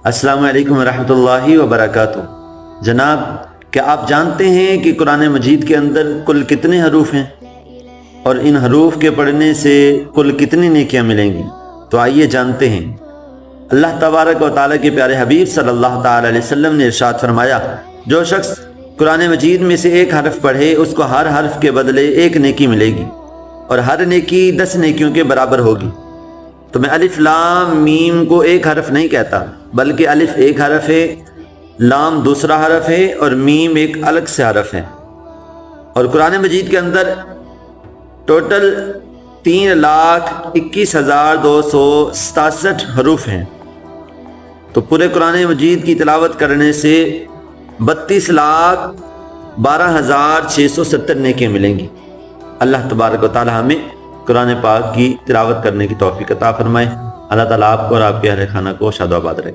السلام علیکم ورحمۃ اللہ وبرکاتہ۔ جناب، کیا آپ جانتے ہیں کہ قرآن مجید کے اندر کل کتنے حروف ہیں اور ان حروف کے پڑھنے سے کل کتنی نیکیاں ملیں گی؟ تو آئیے جانتے ہیں۔ اللہ تبارک و تعالیٰ کے پیارے حبیب صلی اللہ تعالیٰ علیہ وسلم نے ارشاد فرمایا، جو شخص قرآن مجید میں سے ایک حرف پڑھے اس کو ہر حرف کے بدلے ایک نیکی ملے گی اور ہر نیکی 10 نیکیوں کے برابر ہوگی۔ تو میں الف لام میم کو ایک حرف نہیں کہتا، بلکہ الف ایک حرف ہے، لام دوسرا حرف ہے اور میم ایک الگ سے حرف ہے۔ اور قرآن مجید کے اندر ٹوٹل 3,21,267 حروف ہیں۔ تو پورے قرآن مجید کی تلاوت کرنے سے 32,12,670 نیکیاں ملیں گی۔ اللہ تبارک و تعالی ہمیں قرآن پاک کی تلاوت کرنے کی توفیق عطا فرمائے۔ اللہ تعالیٰ آپ کو اور آپ کے اہل خانہ کو شاد و آباد رکھے۔